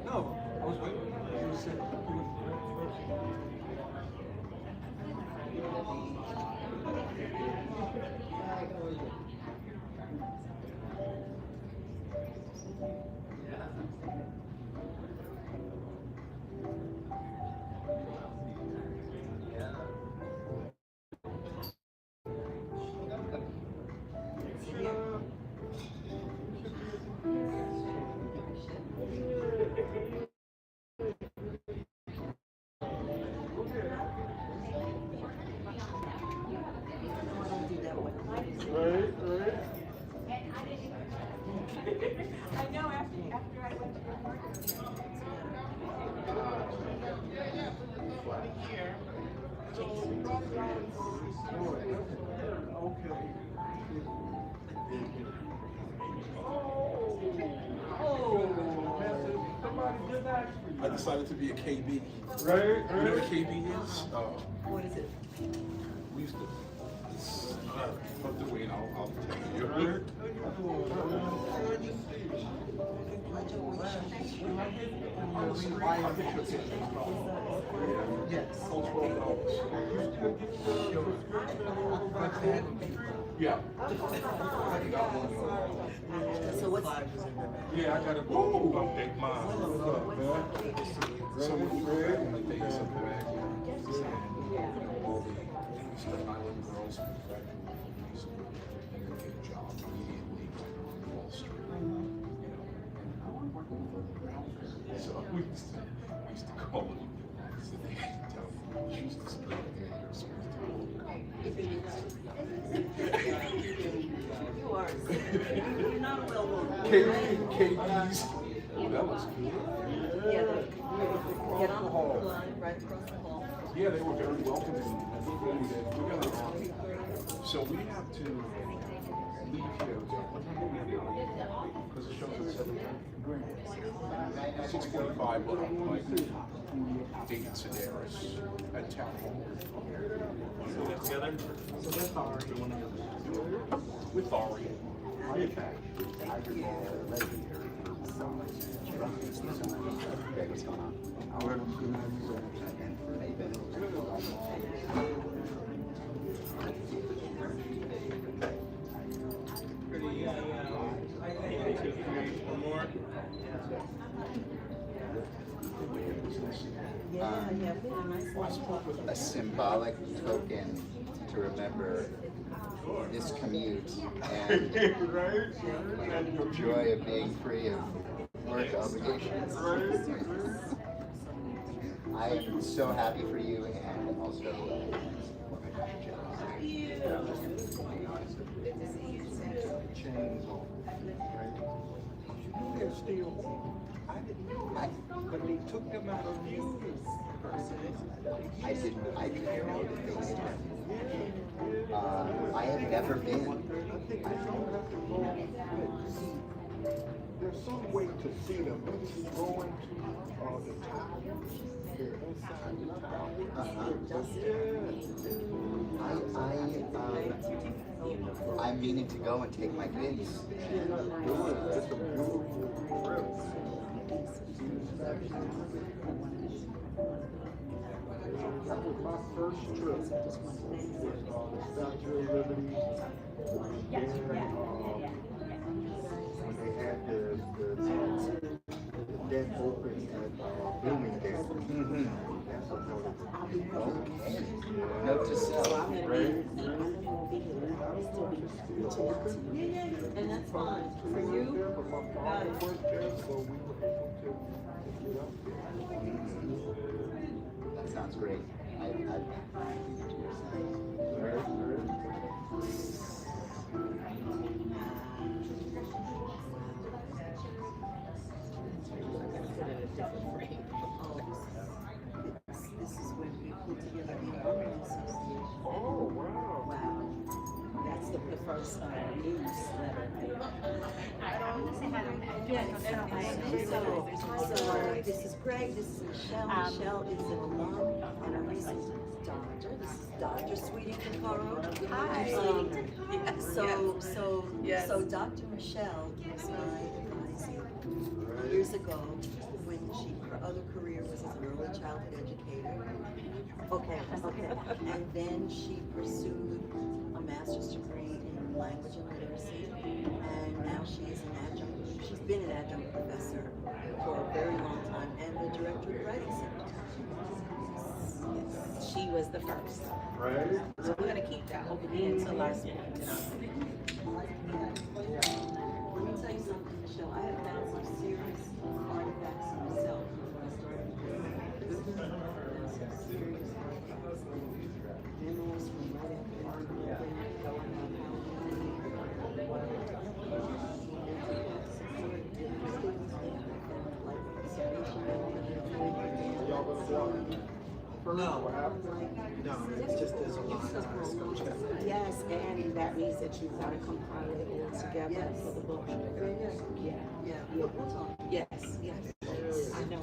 No, I was waiting. You said you I decided to be a KB. Right. You know what a KB is? What is it? We used to. Put the weight. I'll tell you. Yes. Yeah. So what's Yeah, I gotta go update mine. So when they use something back, all the Eastern Island girls from graduate school, they could get a job immediately on Wall Street. So we used to call them. So they tell me, she used to split their hair, you're supposed you are? You're not well known. KBs. Oh, that was good. Yeah, get on the line right across the hall. Yeah, they were very welcoming. We're gonna, so we have to leave here. Because the show's at 7:30. 6:45, we're on like David Sedaris at Town Hall. Together? So that's Ari. With Ari. A symbolic token to remember this commute and the joy of being free of work obligations. I am so happy for you and also But they took them out of you. I didn't know that they did. I have never been. There's some way to see them. Maybe you go into the tower. They're inside the tower. I'm meaning to go and take my kids. It's a beautiful trip. That was my first trip. The Statue of Liberty. When they had the dead open at Bloomingdale. That's another. Okay. Note to self. And that's fine. For you, got it. That sounds great. This is when we put together the Harmony Association. Oh, wow. Wow. That's the first newsletter. So this is Greg, this is Michelle. Michelle is an alum and a recent Dodger. This is Dodger Sweetie Picaro. Hi. So Dr. Michelle was my advisor years ago when her other career was as an early childhood educator. Okay. And then she pursued a master's degree in language and literacy, and now she is an adjunct. She's been an adjunct professor for a very long time, and the director of the Writing Center. Yes. She was the first. Right? So we're gonna keep that over there until our Let me tell you something, Michelle. I have found some serious artifacts myself when I started some serious memos from right No, it's just there's a lot of Yes, and that means that you've got to compile it all together for the book. Yeah. We'll talk. Yes. I know.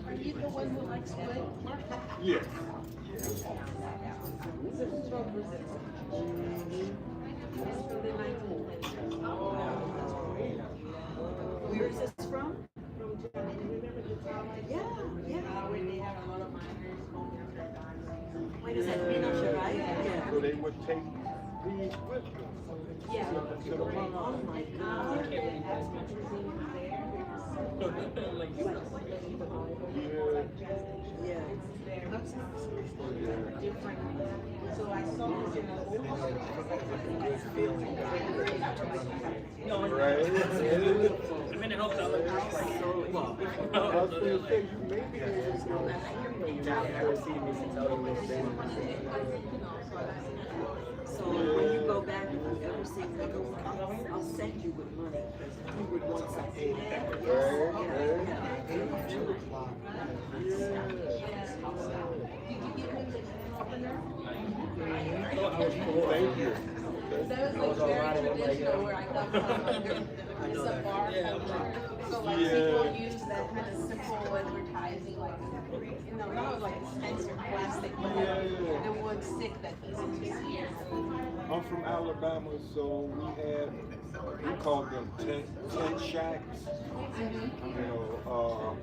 Are you the one who likes wood? Yes. Where is this from? Yeah. Wait, is that Pinot Gerais? Yeah. So they would take these with them. To the pond. Oh my God. Yeah. So I saw this in the old Right? I mean, it helps out. I was going to say, you may be able So when you go back, if you ever see me, I'll send you with money because you would want something. Thank you. That was like very traditional where I come from. It's a bar culture. So like people use that kind of simple advertising, like not like expensive plastic, but the wood stick that's easy to see. I'm from Alabama, so we called them tent shacks. You know,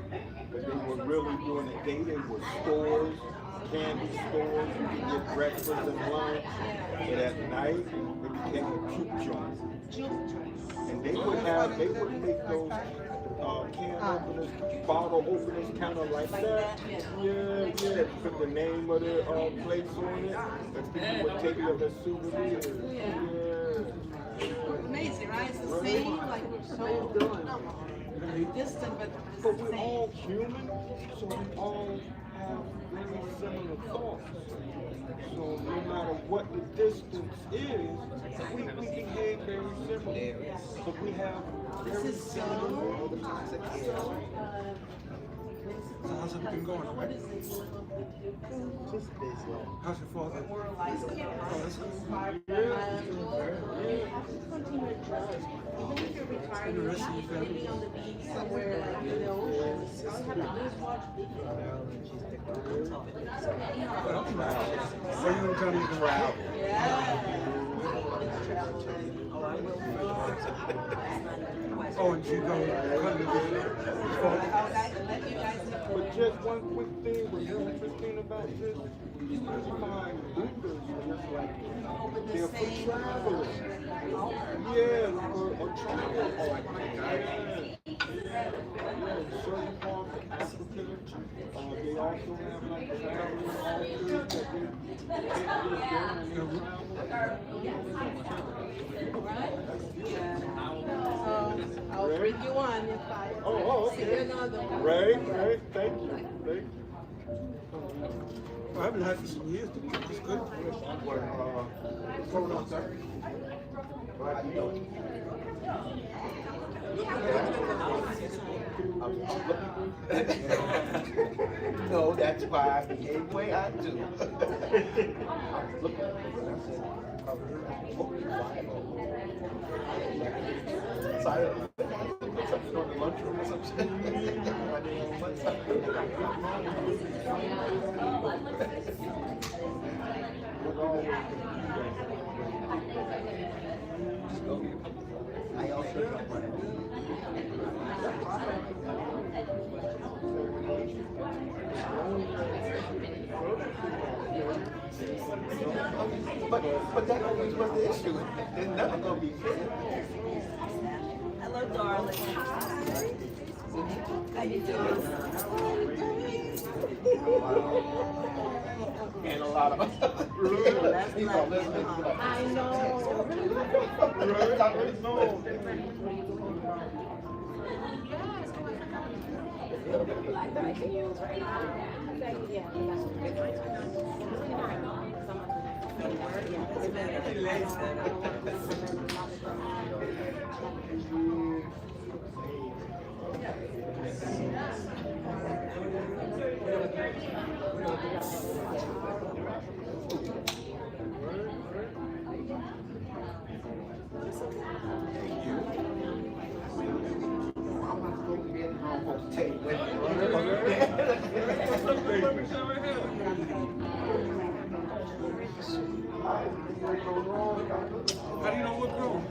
but they were really doing it. They were stores, candy stores. You could get breakfast and lunch. But at night, it became a juke joint. And they would make those can openers, bottle openers, kind of like that. Yeah. Put the name of the place on it, and people would take it as souvenirs. Amazing, right? It's the same, like so distant, but We're all human, so we all have very similar thoughts. So no matter what the distance is, we behave very similar. But we have very similar So how's it been going? Right? How's your father? Oh, that's even if you're retired, you're not living on the beach somewhere like in the ocean. All you have to do is watch So you don't even travel. Oh, and you go cut the let you guys know. But just one quick thing, what's interesting about this, you find Ubers just like they're for travelers. Yeah, or travel. Certain parts of Africa, they also have like traveling offices that they can't just go and travel. I'll bring you one if I see another one. Right, thank you. I haven't had this in years. It's good. Hold on, sir. No, that's why I behave the way I do. I was looking at it and I said, something on the lunchroom or something. I didn't know what's I also but that always was the issue. There's never gonna be fair. Hello, darling. Hi. How you doing? And a lot of people listening. I know. How do you know what room?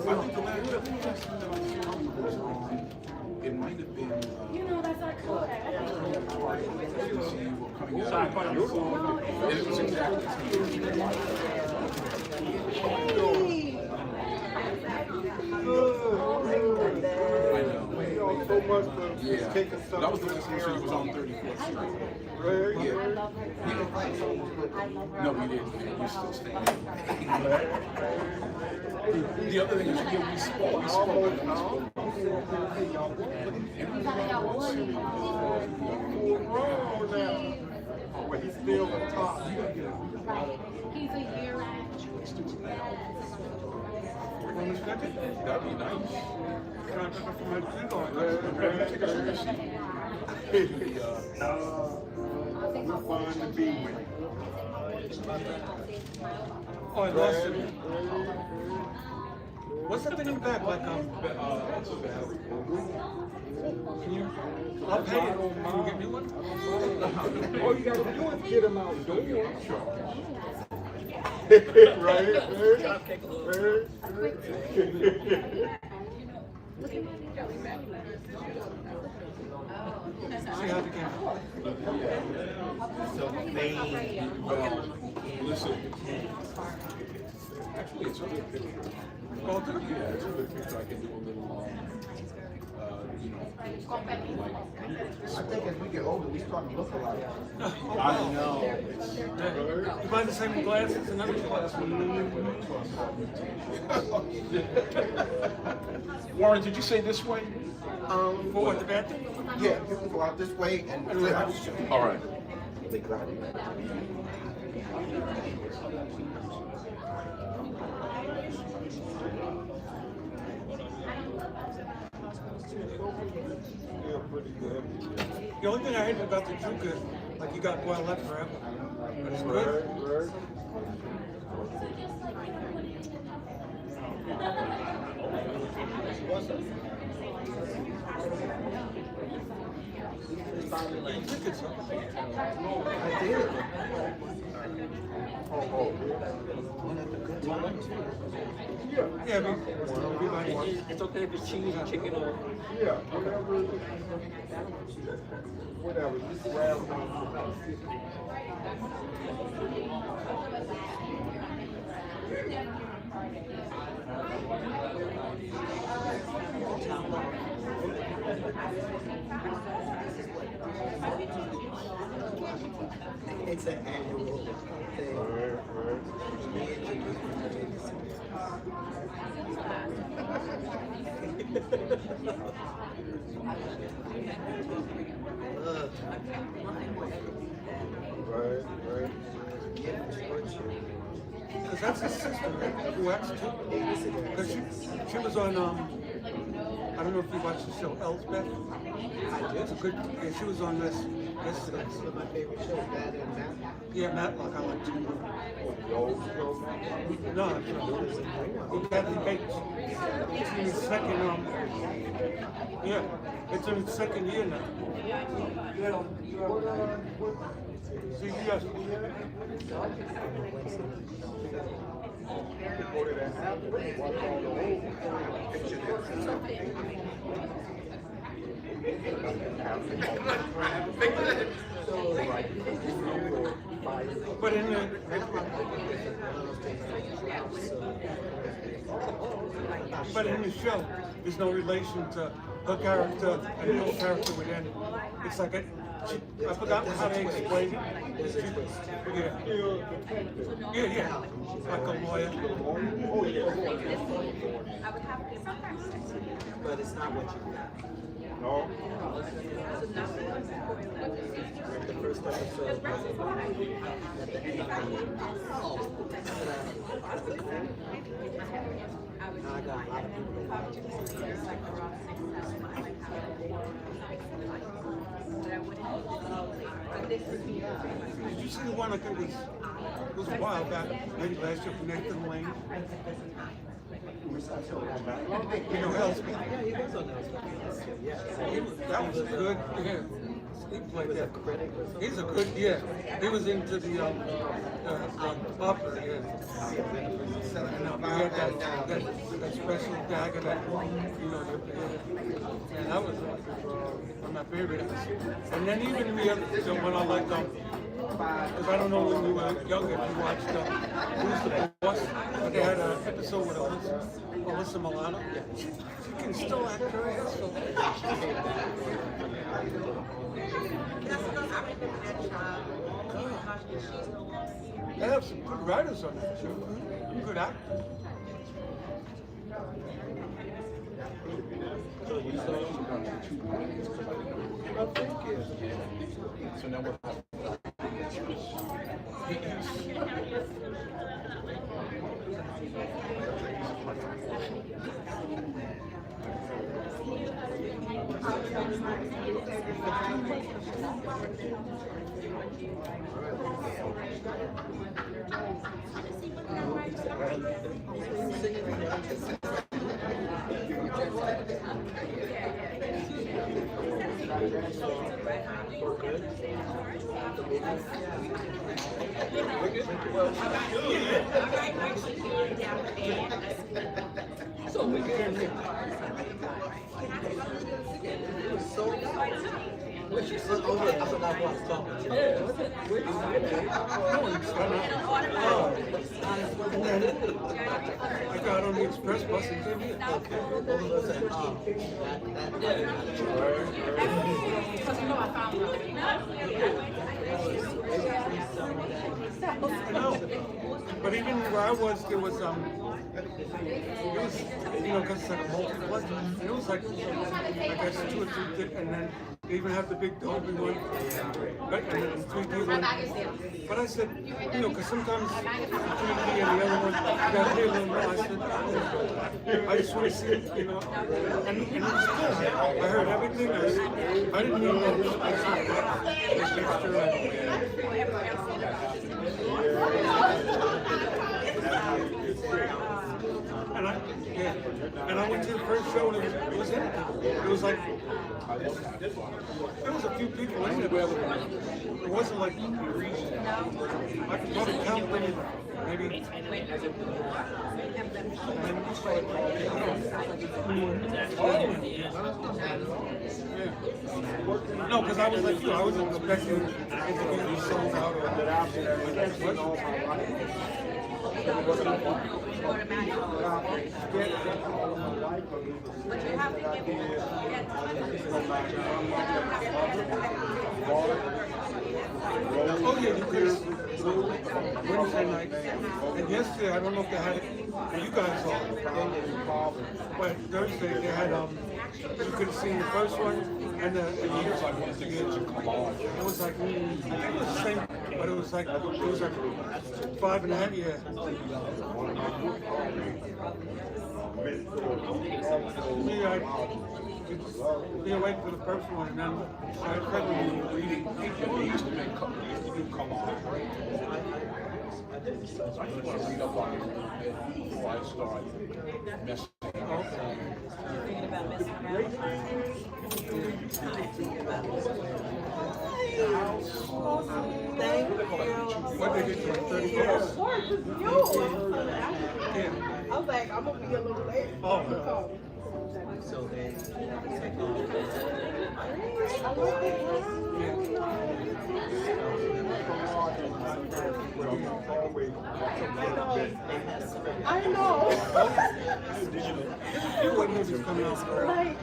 I think the last time that I saw it might have been. You know, that's our code. Sorry, pardon me. It was exactly I know. So much for Yeah. taking That something. was the last time she was on 34th Street. Right? Yeah. No, we didn't. We still staying. The other thing is we spoke. But he's still on top. He's a year round. That'd be nice. We're fun to be with. Oh, I lost it. What's that thing in the back? Like, That's a battery. can you? I'll pay it. Can you get me one? All you gotta do is get him outdoors. See how they can. Well, listen. Actually, it's a good picture. Oh, good. Yeah, it's a good picture. I can do a little, you know, like. I think as we get older, we start to look alike. I know. You buy the same glasses and everything. Warren, did you say this way? For what, the bathroom? Yeah, you can go out this way and clear out. All right. They got it. Yeah, pretty good. The only thing I hate about the juke is, like, you got boiled left forever. But it's good. Right. You drink it, so. I did. Yeah, but everybody, It's okay if it's cheese, chicken, or Yeah, whatever, just grab one. It's an annual thing. Right, right. because that's his sister, right? Who acts too. Because she was on I don't know if you watched the show Elsbeth. It's a good, yeah, she was on this. That's my favorite show, that and that. Yeah, Matlock, I like too. Those shows. No, it's not. Kathy Bates. It's in its second, yeah, it's in its second year now. CBS. Before that happened, watch all the old picture But in the, but in the show, there's no relation to her character and your character within. It's like I forgot how they explain it. Yeah, like a lawyer. Oh, yeah. But it's not what you No. the first episode was at the end. Now I got a lot of people that watch it. Did you see the one I think it was a while back, maybe last year, from Nathan Lane? You know, Elspeth. Yeah, he was on those. Yeah. That was good. Yeah. He played that. He's a good, yeah. He was into the opera, yeah. And he had that special dagger that, you know, and that was one of my favorites. And then even the other one I liked, because I don't know when we were younger, if you watched Who's the Boss, but they had an episode with Alyssa Milano. She can still act her ass off. They have some good writers on that show, good actors. So now what? So we can. What you said over, I forgot who I was talking to. I got on the express bus and came here. I know. But even where I was, there was, you know, because it's like a multiplex, and it was like, I guess 2 or 3, and then they even have the big Dolby one, right, and then 3D one. But I said, you know, because sometimes the 3D and the other one, you got to pay a little more. I said, I just want to see it, you know, and it was good. I heard everything. I didn't need that and I went to the first show and it was empty. It was like, there was a few people in there, but it wasn't like, I could probably count them, maybe. No, because I was like you, I wasn't expecting it to be sold out or oh yeah, you could Wednesday night. And yesterday, I don't know if they had it, and you guys saw it. But Thursday, they had, you could have seen the first one, and the it was like, I think it was the same but it was like 5.5 years. Be awake for the first one, and then I reading. They used to do come on. So I just want to read up on it a little bit before I start messing up. Thinking about messing around. Thinking about messing around. Thank you. What they get to 30 years? Yeah. I was like, I'm gonna be a little late. Oh. So then, I know. You wouldn't know this coming out. Like,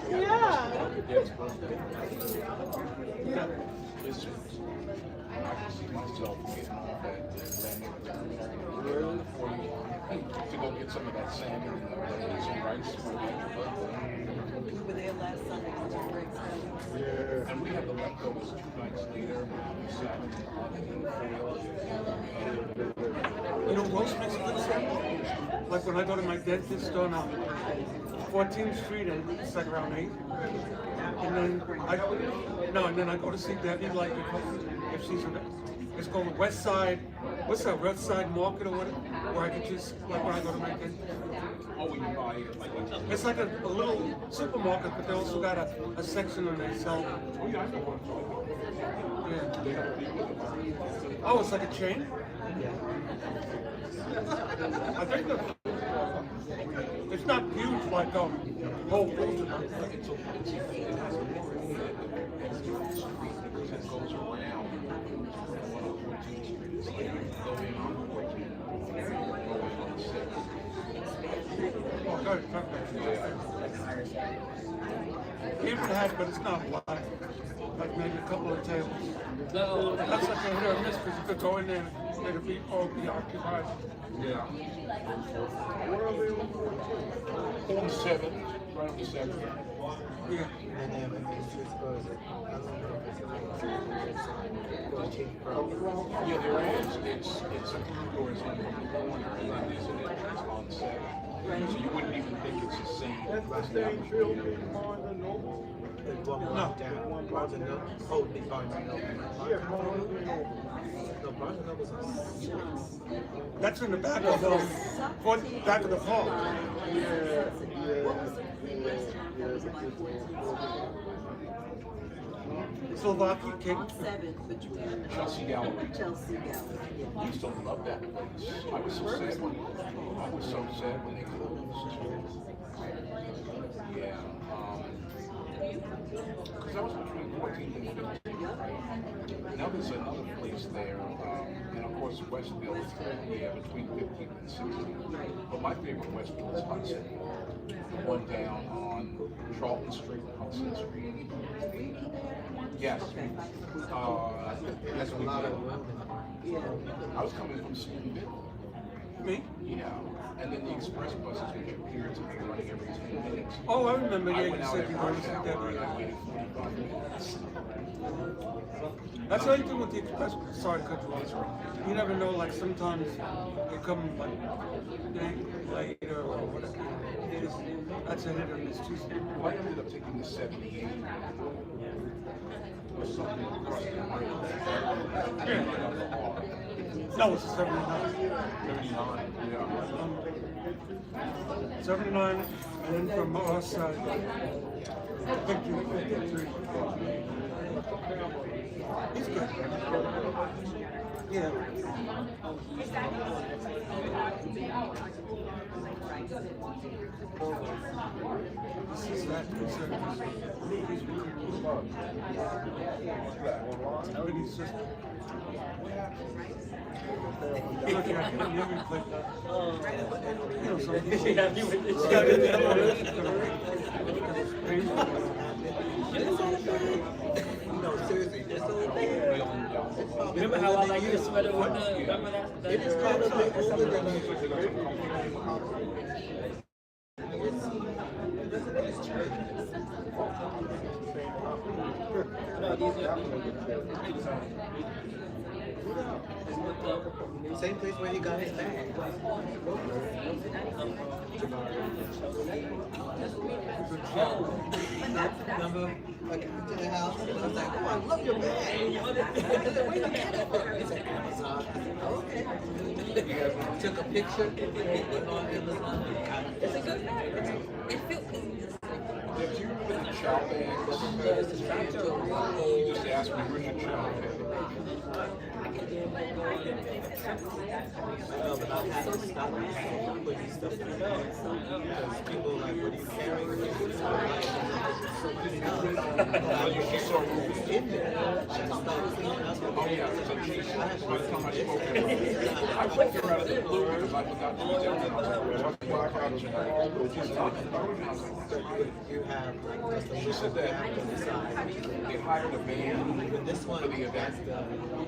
yeah. Listen, I can see myself getting off that Atlantic to go get some of that salmon and some rice for your birthday. We were there last Sunday. It was a great Sunday. And we had the leftovers 2 nights later. Salmon You know, roast Mexican salmon? Like when I go to my dentist on 14th Street, and it's like around 8. And then I go to see Debbie, like if she's in it's called the West Side, what's that, West Side Market or whatever, where I could just, like when I go to my dentist. Oh, when you buy it, like It's like a little supermarket, but they also got a section where they sell. Yeah. Oh, it's like a chain? I think it's not huge like Whole Foods. it goes around 114th Street. It's like go in on 14th, go in on 6th. Oh, good. Even had, but it's not like maybe a couple of tables. no, That's like a hit or miss because you could go in there and it'll be all be occupied. Yeah. On 7th, right on the 7th. Yeah. Yeah, there is. It's a few doors on the corner, and then there's an entrance on 7th. So you wouldn't even think it's the same. That's the same building, Barnes and Noble. No. Barnes and Noble. Oh, big Barnes and Noble. Yeah, Barnes and Noble. No, Barnes and Noble's on. That's in the back of the back of the hall. What was the restaurant that was by 14th Slovakia Street? cake. On 7th between Chelsea Gallery. Chelsea Gallery. I used to love that place. I was so sad when they closed. Yeah. Because I was between 14th and 15th, right? Now there's another place there, and of course Westville is between 15th and 16th. But my favorite Westville is Hudson. The one down on Charlton Street, Hudson Street. Yes. Yes, we did. I was coming from Steubenville. Me? Yeah. And then the express buses, which appeared to be running every 10 minutes. Oh, I remember. I Yeah, went you out said at you were rush to hour that. and I waited 45 minutes. That's how you do with the express. Sorry to cut you off. You never know. Like sometimes they come like later or whatever. That's a hit or miss too. Well, I ended up taking the 78 or something across the line. Yeah. No, it's a 79. 79, yeah. 79, and then from our side, 53. He's good. Yeah. This is that concern. Everybody's just. Look at him, you play. You know, some people. Happy with this? No, seriously, that's the whole thing. Remember how I like your sweater with the, remember that? It is kind of like older than Same place where he got his bag. Remember? I came to the house and I was like, oh, I love your bag. I said, where you get it? He said, Amazon. I said, oh, okay. Took a picture on Amazon. It's a good bag. It feels. Did you put the chow bags? You just asked me where's your chow bag? No, but I had to stop putting stuff in the bag because people are like, what are you carrying? Now you can sort of in there. She started cleaning up. Oh yeah, so by the time I spoke to her, I spoke to her out of the blue because I forgot to use You have like just a She said that they hired a band this one, for the event,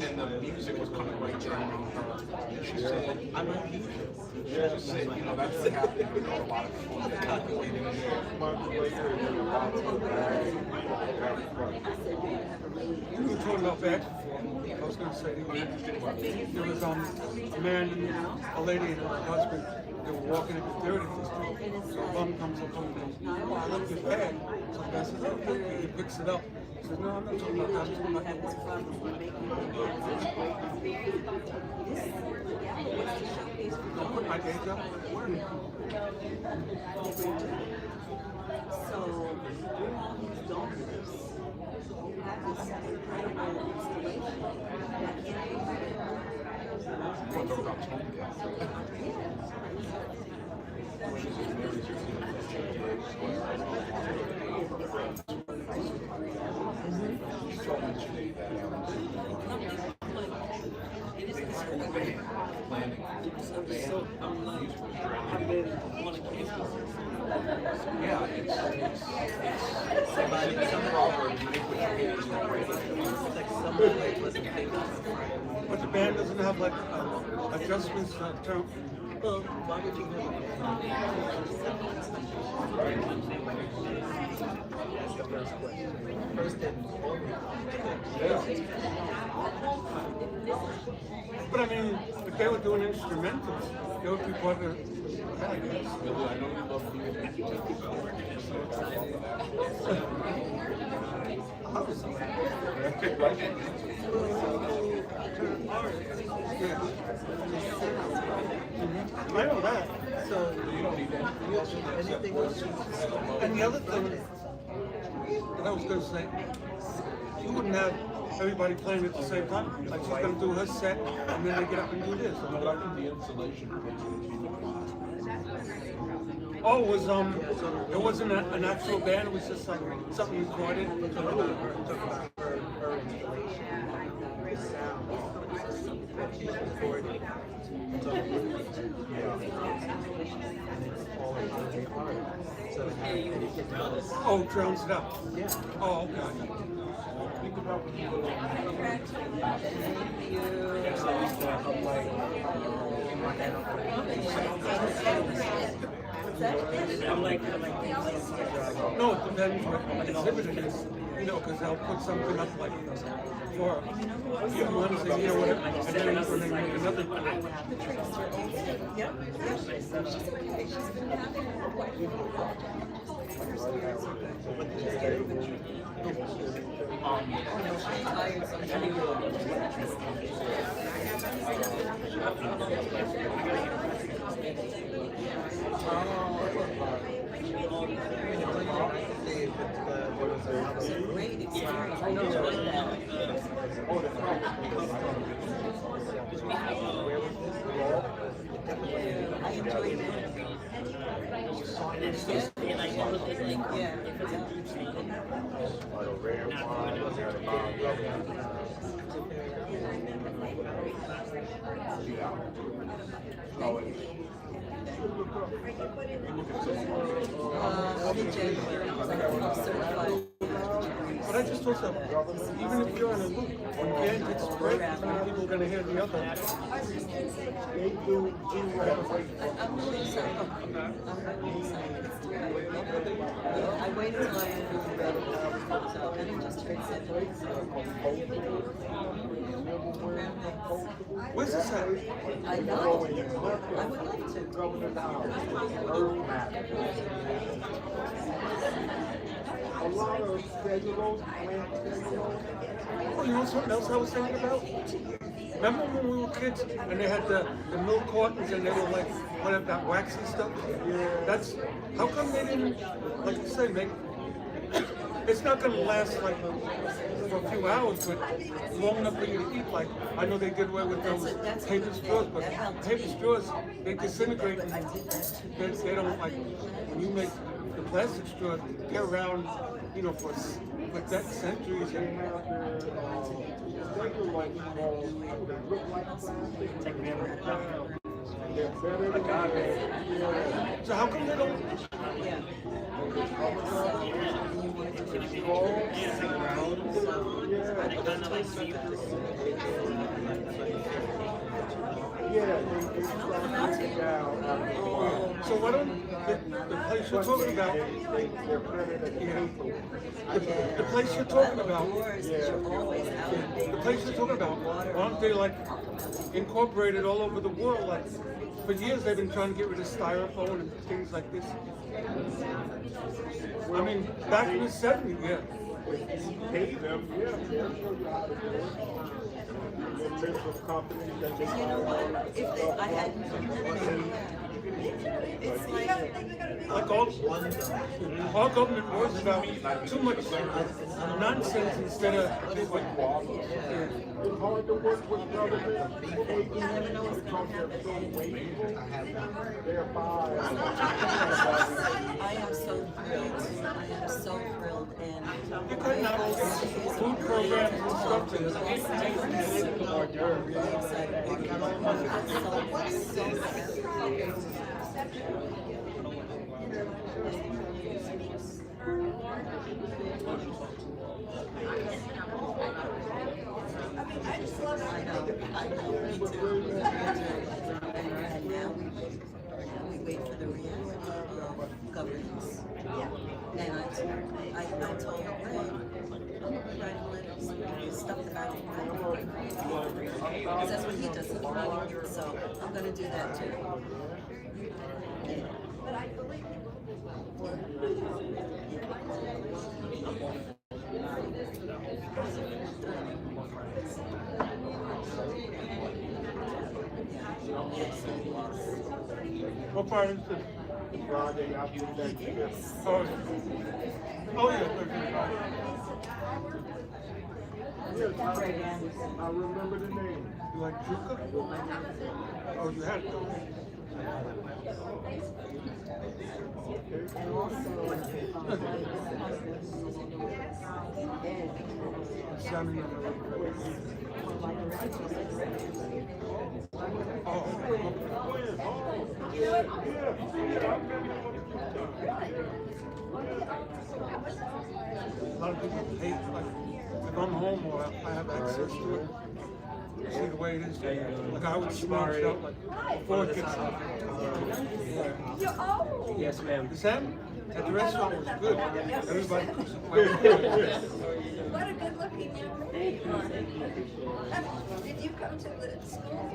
and the music was coming right down on her. And she said, I'm not using she just said, you know, that's what happened with a lot of people. calculating here. Months later, you're about to bag. You were talking about bags before. I was going to say, there was a man, a lady, and her husband. They were walking in the 30th district. So a bum comes up and goes, I look his bag. So the guy says, okay. He picks it up. He says, no, I'm not talking about that. I'm talking about This problem, we're making my day job. So, through all these donors, you have this incredible installation that can't be We'll talk about Tony She told me today that planning. Yeah, it's some proverb, you make what you get is the way. It's like someone like wasn't thinking. But the band doesn't have like adjustments to Well, why would you know? That's the first question. First and But I mean, if they were doing instrumentals, they would be part of that, I guess. Billy, I know you love music. I know that. so you don't need anything else. And the other thing that I was going to say, you wouldn't have everybody playing at the same time. Like she's going to do her set, and then they get up and do this. But I think the installation. Oh, it wasn't an actual band. It was just like something recorded. Oh, drowns it out. Yeah. Oh, okay. No, it depends what exhibit it is, you know, because they'll put something up like for once a year, whatever, and then when they make another. great experience. I enjoyed that. I enjoyed that. Yeah. In January, I'm certified. But I just also, even if you're on a loop, when band gets break, how many people are going to hear the other? They do I'm really excited. I'm really excited. I waited till I knew the album comes out, and it just Trade Center. Where's this at? I know. I would love to. A lot of schedules, plant schedules. Oh, you know something else I was thinking about? Remember when we were kids and they had the milk cartons and they were like, whatever, that waxy stuff? Yeah. That's, how come they didn't, like you say, make, it's not gonna last like for a few hours, but long enough for you to eat. Like, I know they did away with those That's a paper good straws, thing. but That helped paper me. straws, they disintegrate But I and did that too. they don't like, when you make the plastic straw, they're around, you know, for that centuries. And, Schedule like small, they look like plastic. They're better than that. so how come they don't, Yeah. Yeah, they start breaking down. so why don't, the place you're talking about, They're better than paper. the place you're talking about, Yours is you're always out of date. the place you're talking about, aren't they like incorporated all over the world? Like for years they've been trying to get rid of styrofoam and things like this. I mean, back in the 70s, yeah. Pay them, yeah, they'll show you how to do it. The list of companies that they. You know what? If they, I had, it's Like all government worries about too much nonsense instead of like, It's hard to work with government. you never know what's gonna happen. Thereby. I am so thrilled. I am so thrilled, and you're cutting out all these food programs and stuff. And really excited. And now we wait for the reality of governance. And I told Ray, I'm gonna write letters, stuff that I don't write. Because that's what he does. So I'm gonna do that too. what part is this? Friday after Thanksgiving. Oh, yeah. Yes, I remember the name. You like Juka? Oh, you had it. Salmon. A lot of people hate, like, if I'm home or I have access to it, see the way it is. Like, I would smash it out, like, before it gets Yes, ma'am. The salmon at the restaurant was good. Everybody cooks it well. What a good looking young man. Did you come to the school?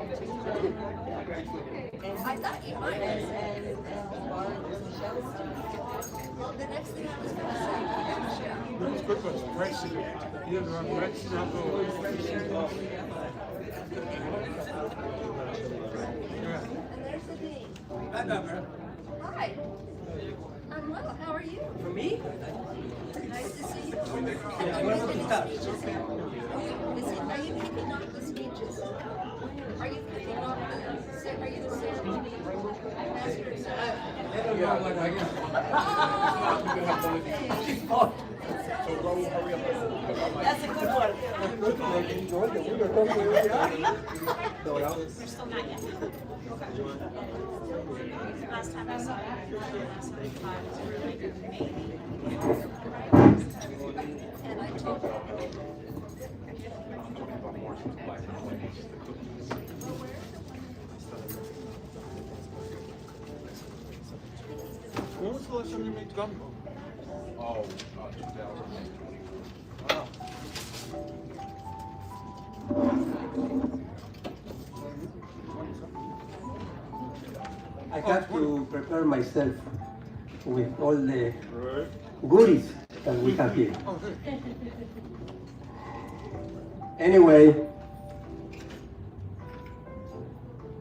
I thought you might have. Well, the next thing I was going to say, It was good, but it's pricey. Either on red stuff or yeah. and there's the dean. Hi. I'm well. How are you? For me? Nice to see you. What about the stuff? Are you picking up the speeches? Are you picking up the, are you the ceremony master? That's a good one. Last time I saw her, last time was really good for me. And I told her, When was the last time you made gumbo? Oh, 2000. Wow. have to prepare myself with all the Right. goodies that we have here. Anyway,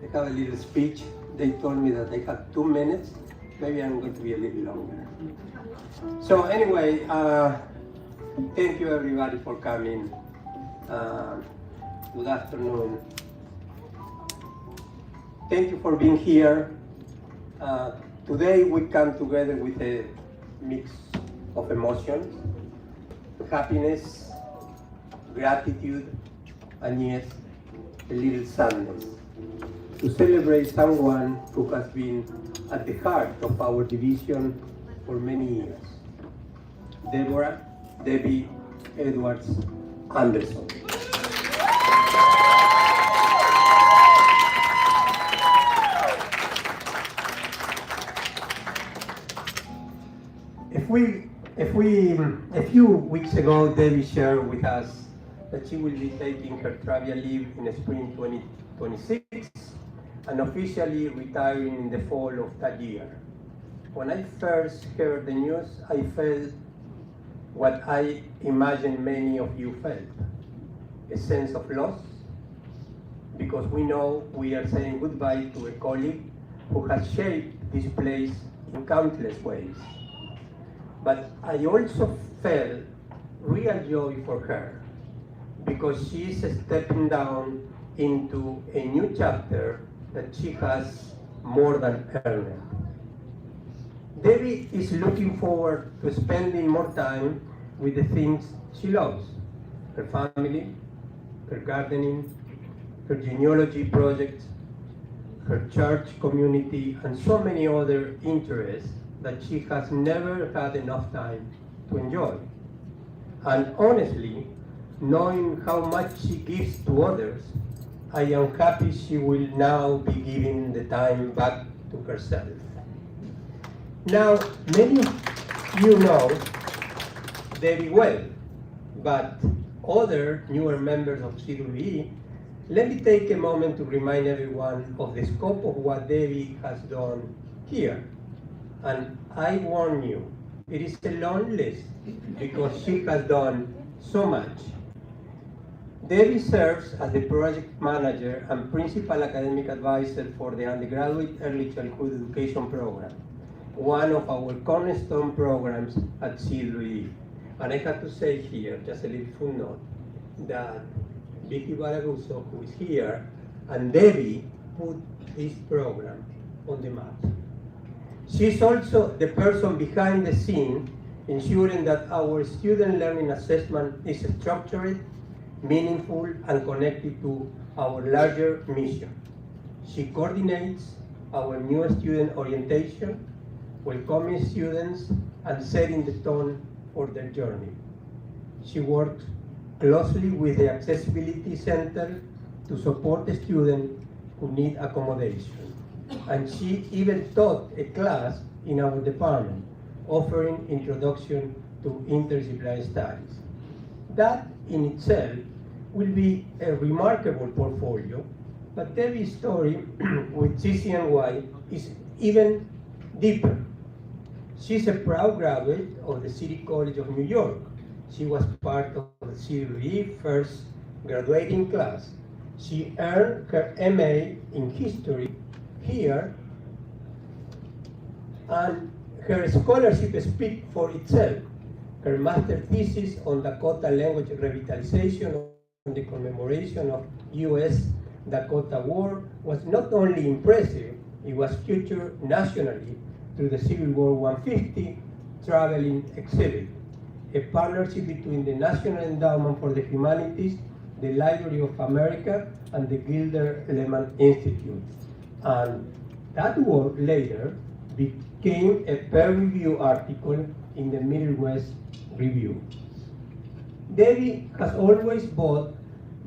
I have a little speech. They told me that I have 2 minutes. Maybe I'm going to be a little longer. So anyway, thank you everybody for coming. Good afternoon. Thank you for being here. Today we come together with a mix of emotions, happiness, gratitude, and yes, a little sadness, to celebrate someone who has been at the heart of our division for many years. Debbie Edwards Anderson. A few weeks ago, Debbie shared with us that she will be taking her travel leave in spring 2026 and officially retiring in the fall of that year. When I first heard the news, I felt what I imagine many of you felt, a sense of loss, because we know we are saying goodbye to a colleague who has shaped this place in countless ways. But I also felt real joy for her, because she is stepping down into a new chapter that she has more than earned. Debbie is looking forward to spending more time with the things she loves: her family, her gardening, her genealogy projects, her church community, and so many other interests that she has never had enough time to enjoy. And honestly, knowing how much she gives to others, I am happy she will now be giving the time back to herself. Now, many of you know Debbie well, but other newer members of CWE, let me take a moment to remind everyone of the scope of what Debbie has done here. And I warn you, it is a long list because she has done so much. Debbie serves as the project manager and principal academic advisor for the undergraduate early childhood education program, one of our cornerstone programs at CWE. And I have to say here, just a little footnote, that Vicky Baraguso, who is here, and Debbie put this program on the map. She's also the person behind the scene, ensuring that our student learning assessment is structured, meaningful, and connected to our larger mission. She coordinates our new student orientation, welcoming students, and setting the tone for their journey. She works closely with the Accessibility Center to support the students who need accommodation. And she even taught a class in our department, offering introduction to interdisciplinary studies. That in itself will be a remarkable portfolio, but Debbie's story with CCNY is even deeper. She's a proud graduate of the City College of New York. She was part of the CWE first graduating class. She earned her MA in history here, and her scholarship speaks for itself. Her master thesis on Dakota language revitalization on the commemoration of U.S. Dakota War was not only impressive, it was featured nationally through the Civil War 150 traveling exhibit, a partnership between the National Endowment for the Humanities, the Library of America, and the Gilder Lehman Institute. And that work later became a peer-reviewed article in the Middle West Review. Debbie has always brought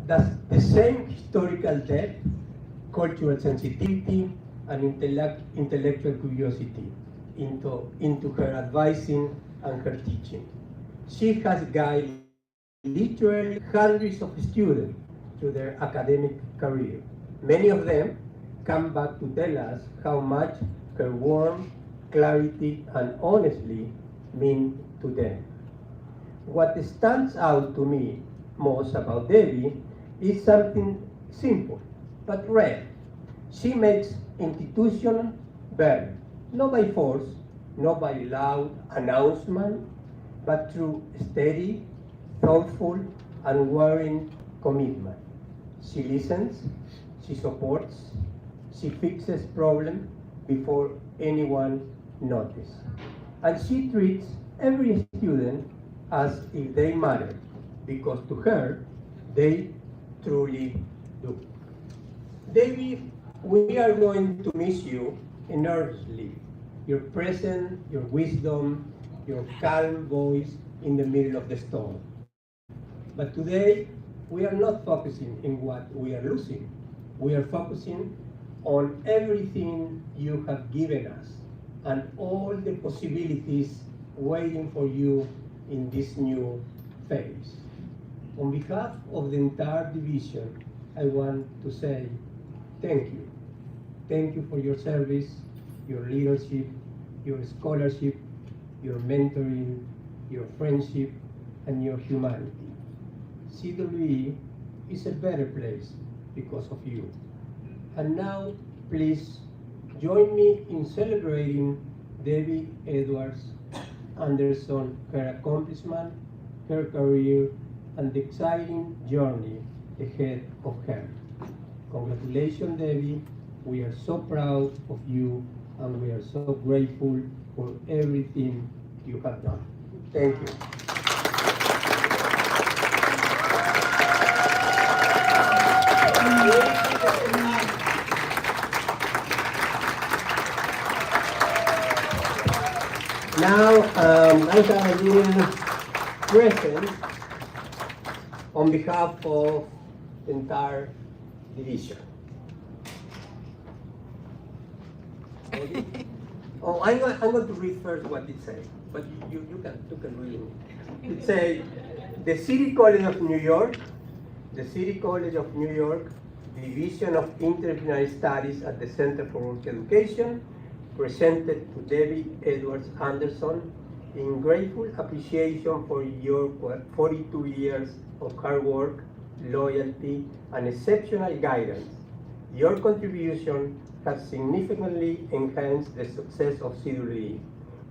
the same historical depth, cultural sensitivity, and intellectual curiosity into her advising and her teaching. She has guided literally hundreds of students through their academic career. Many of them come back to tell us how much her warmth, clarity, and honesty mean to them. What stands out to me most about Debbie is something simple but rare. She makes institutions better, not by force, not by loud announcement, but through steady, thoughtful, unwavering commitment. She listens, she supports, she fixes problems before anyone notices. And she treats every student as if they matter, because to her, they truly do. David, we are going to miss you enormously. Your presence, your wisdom, your calm voice in the middle of the storm. But today, we are not focusing on what we are losing. We are focusing on everything you have given us and all the possibilities waiting for you in this new phase. On behalf of the entire division, I want to say thank you. Thank you for your service, your leadership, your scholarship, your mentoring, your friendship, and your humanity. CWE is a better place because of you. And now, please join me in celebrating Debbie Edwards Anderson, her accomplishment, her career, and the exciting journey ahead of her. Congratulations, Debbie. We are so proud of you, and we are so grateful for everything you have done. Thank you. Now, I have a little present on behalf of the entire division. Oh, I'm going to read first what it says, but you can read it. It says, the City College of New York, the City College of New York, Division of Interdisciplinary Studies at the Center for Work Education, presented to Debbie Edwards Anderson in grateful appreciation for your 42 years of hard work, loyalty, and exceptional guidance. Your contribution has significantly enhanced the success of CWE.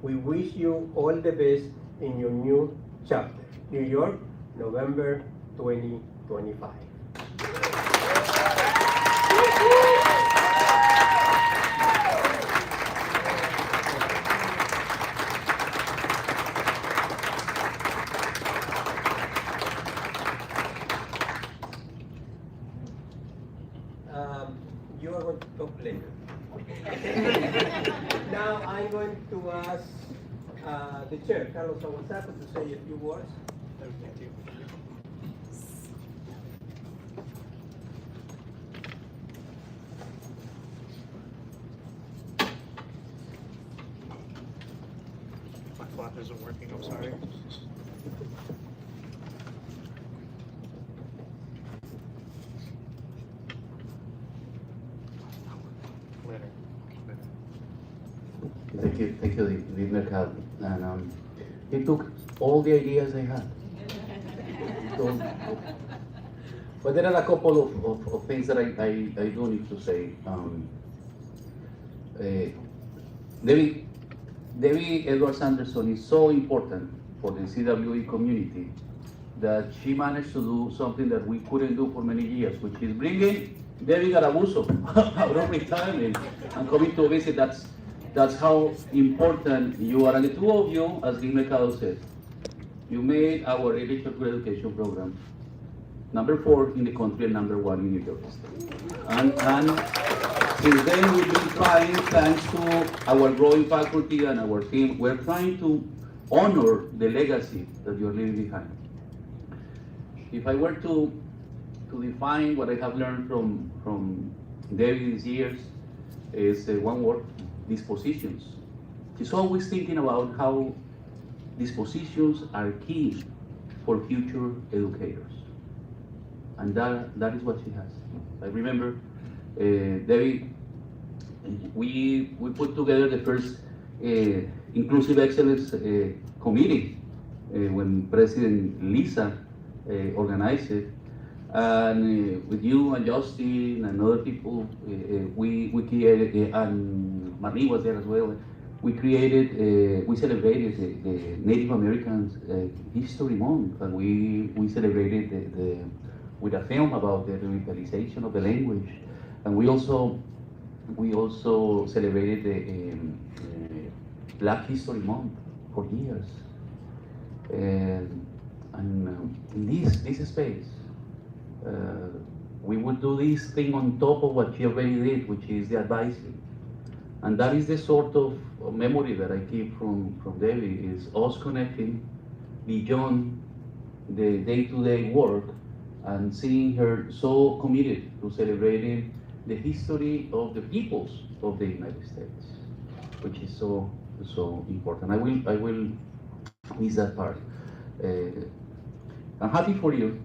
We wish you all the best in your new chapter. New York, November 2025. You are going to talk later. Now I'm going to ask the chair, Carlos Aguasato, to say a few words. Thank you. My flap isn't working, I'm sorry. Later. Thank you, Dean Mercado. And he took all the ideas I had. So, but there are a couple of things that I do need to say. Debbie Edwards Anderson is so important for the CWE community that she managed to do something that we couldn't do for many years, which is bringing Debbie Garabuso out of retirement and coming to visit. That's how important you are. And the two of you, as Dean Mercado said, you made our early childhood education program #4 in the country and #1 in New York State. And since then, we've been trying, thanks to our growing faculty and our team, we're trying to honor the legacy that you're leaving behind. If I were to define what I have learned from Debbie these years, is one word: dispositions. She's always thinking about how dispositions are key for future educators. And that is what she has. I remember Debbie we put together the first Inclusive Excellence Committee when President Lisa organized it. And with you and Justin and other people, we created, and Marie was there as well, we celebrated the Native Americans History Month, and we celebrated with a film about the revitalization of the language. And we also celebrated the Black History Month for years. And in this space, we will do this thing on top of what she already did, which is the advising. And that is the sort of memory that I keep from Debbie, is us connecting beyond the day-to-day work and seeing her so committed to celebrating the history of the peoples of the United States, which is so important. I will miss that part. I'm happy for you.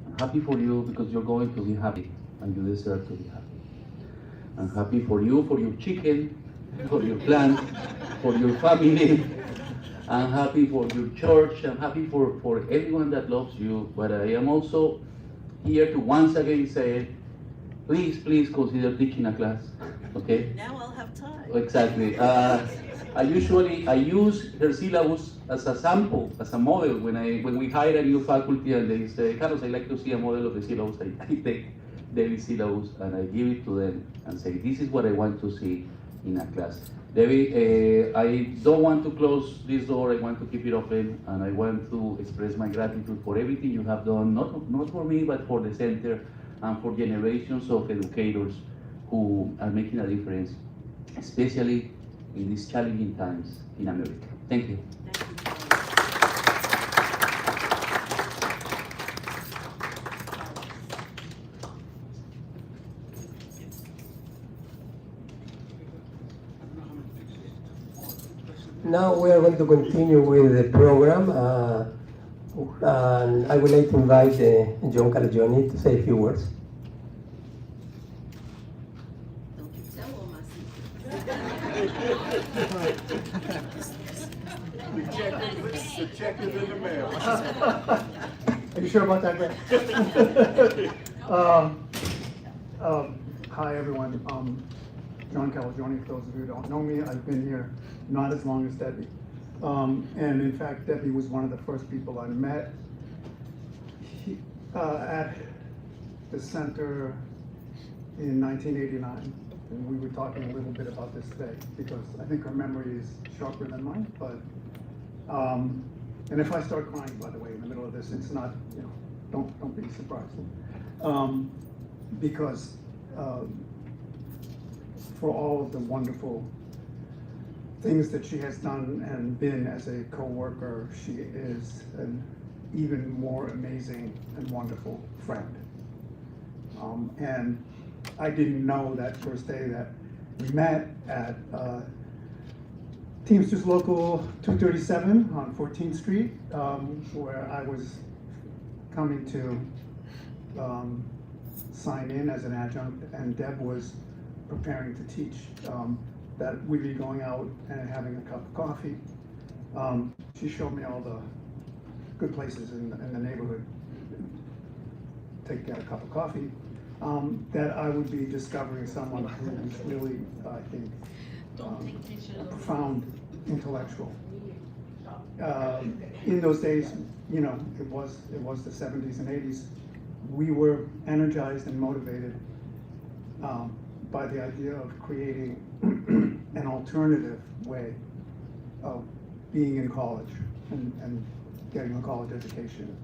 I'm happy for you because you're going to be happy, and you deserve to be happy. I'm happy for you, for your chicken, for your plant, for your family. I'm happy for your church. I'm happy for everyone that loves you. But I am also here to once again say, please consider teaching a class, okay? Now I'll have time. Exactly. I use her syllabus as a sample, as a model. When we hire a new faculty and they say, Carlos, I'd like to see a model of the syllabus, I take Debbie's syllabus and I give it to them and say, this is what I want to see in a class. Debbie, I don't want to close this door, I want to keep it open, and I want to express my gratitude for everything you have done, not for me, but for the center and for generations of educators who are making a difference, especially in these challenging times in America. Thank you. Now we are going to continue with the program, and I would like to invite John Calagione to say a few words. Don't you tell all my secrets. The check is in the mail. Are you sure about that, Greg? Hi, everyone. John Calagione, for those of you who don't know me, I've been here not as long as Debbie. And in fact, Debbie was one of the first people I met at the center in 1989. And we were talking a little bit about this today because I think her memory is sharper than mine. But and if I start crying, by the way, in the middle of this, it's not, don't be surprised. Because for all of the wonderful things that she has done and been as a co-worker, she is an even more amazing and wonderful friend. And I didn't know that first day that we met at Teamsters Local 237 on 14th Street, where I was coming to sign in as an adjunct, and Deb was preparing to teach, that we'd be going out and having a cup of coffee. She showed me all the good places in the neighborhood to get a cup of coffee, that I would be discovering someone who's really, I think, a profound intellectual. In those days, it was the 70s and 80s. We were energized and motivated by the idea of creating an alternative way of being in college and getting a college education.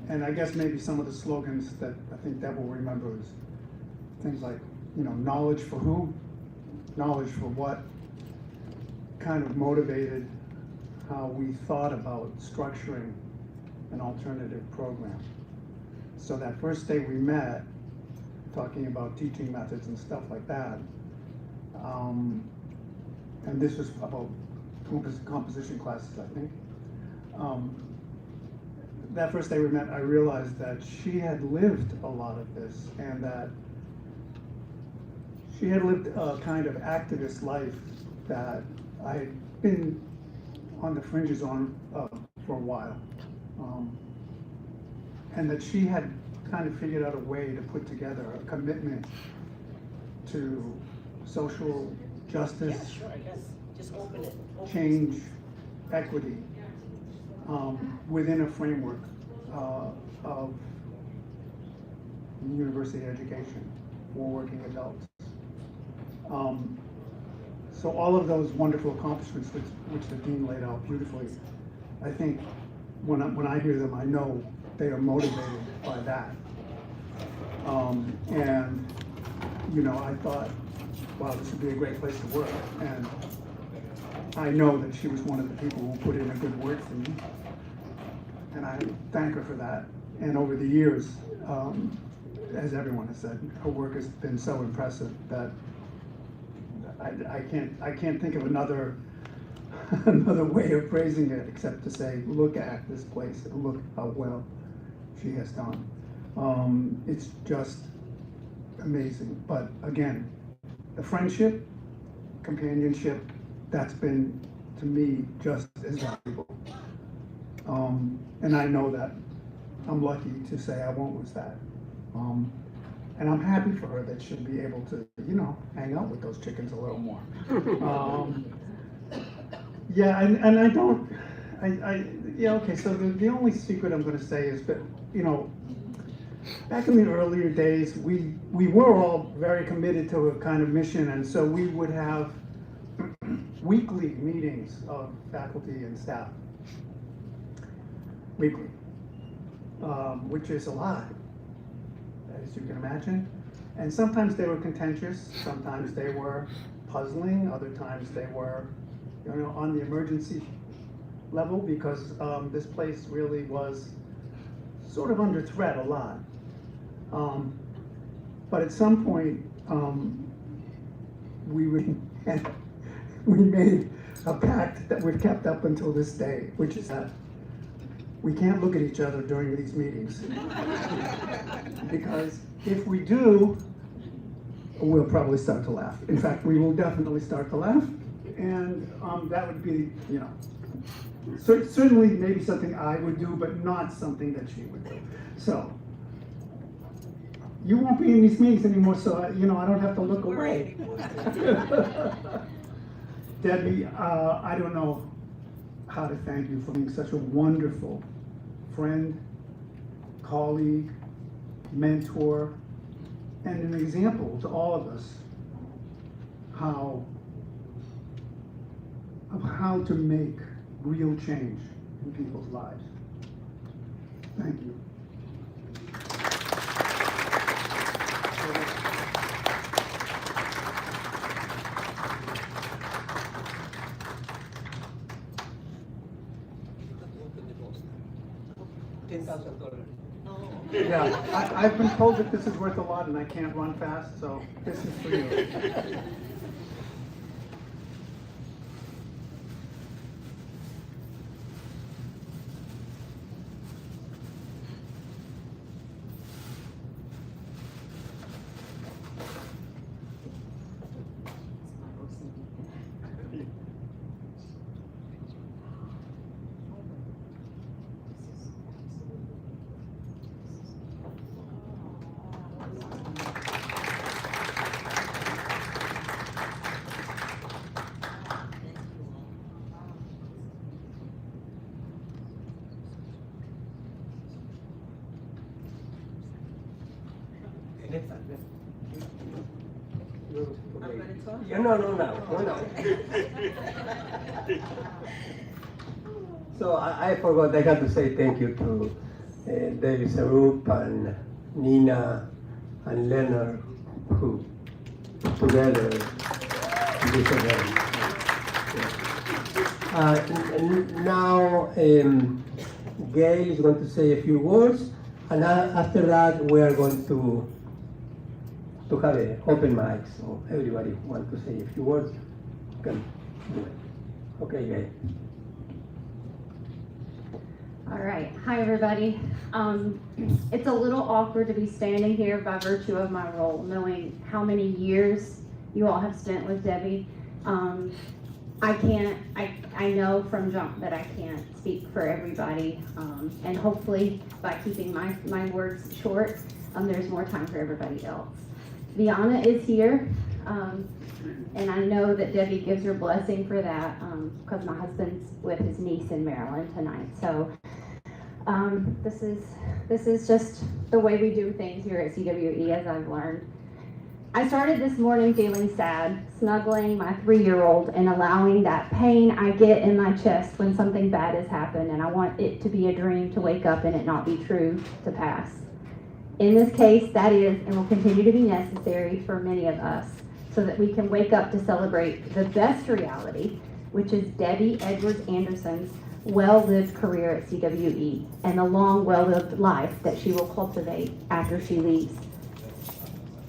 And I guess maybe some of the slogans that I think Deb will remember is things like, knowledge for who, knowledge for what, kind of motivated how we thought about structuring an alternative program. So that first day we met, talking about teaching methods and stuff like that, and this was about composition classes, I think. That first day we met, I realized that she had lived a lot of this, and that she had lived a kind of activist life that I had been on the fringes on for a while. And that she had kind of figured out a way to put together a commitment to social justice, Yeah, sure, yes, just open it. change, equity, within a framework of university education for working adults. So all of those wonderful accomplishments which the dean laid out beautifully, I think when I hear them, I know they are motivated by that. And, you know, I thought, wow, this would be a great place to work. And I know that she was one of the people who put in a good word for me. And I thank her for that. And over the years, as everyone has said, her work has been so impressive that I can't think of another way of phrasing it except to say, look at this place and look how well she has done. It's just amazing. But again, the friendship, companionship, that's been, to me, just as valuable. And I know that I'm lucky to say I won't lose that. And I'm happy for her that she'll be able to, you know, hang out with those chickens a little more. Yeah, and I don't, yeah, okay, so the only secret I'm gonna say is that, you know, back in the earlier days, we were all very committed to a kind of mission, and so we would have weekly meetings of faculty and staff. Weekly, which is a lot, as you can imagine. And sometimes they were contentious, sometimes they were puzzling, other times they were, you know, on the emergency level, because this place really was sort of under threat a lot. But at some point, we made a pact that we've kept up until this day, which is that we can't look at each other during these meetings. Because if we do, we'll probably start to laugh. In fact, we will definitely start to laugh. And that would be, you know, certainly maybe something I would do, but not something that she would do. So, you won't be in these meetings anymore, so, you know, I don't have to look away. Debbie, I don't know how to thank you for being such a wonderful friend, colleague, mentor, and an example to all of us of how to make real change in people's lives. Thank you. Yeah, I've been told that this is worth a lot and I can't run fast, so this is for you. Yeah, no. So I forgot, I got to say thank you to David Sarup and Nina and Leonard, who together did this event. Now Gail is going to say a few words, and after that we are going to have an open mic, so everybody who wants to say a few words can do it. Okay, Gail. All right, hi everybody. It's a little awkward to be standing here by virtue of my role, knowing how many years you all have spent with Debbie. I know from jump that I can't speak for everybody, and hopefully by keeping my words short, there's more time for everybody else. Viana is here, and I know that Debbie gives her blessing for that, because my husband's with his niece in Maryland tonight. So this is just the way we do things here at CWE, as I've learned. I started this morning feeling sad, snuggling my 3-year-old and allowing that pain I get in my chest when something bad has happened, and I want it to be a dream to wake up and it not be true to pass. In this case, that is and will continue to be necessary for many of us so that we can wake up to celebrate the best reality, which is Debbie Edwards Anderson's well-lived career at CWE and the long, well-lived life that she will cultivate after she leaves.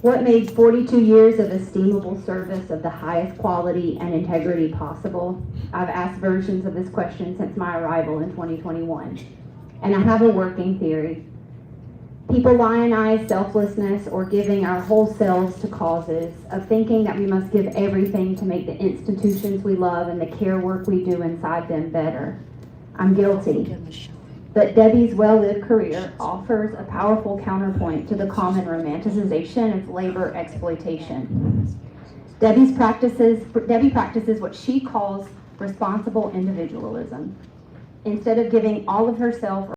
What made 42 years of estimable service of the highest quality and integrity possible? I've asked versions of this question since my arrival in 2021, and I have a working theory. People lionize selflessness or giving our whole selves to causes, of thinking that we must give everything to make the institutions we love and the care work we do inside them better. I'm guilty. But Debbie's well-lived career offers a powerful counterpoint to the common romanticization of labor exploitation. Debbie practices what she calls responsible individualism. Instead of giving all of herself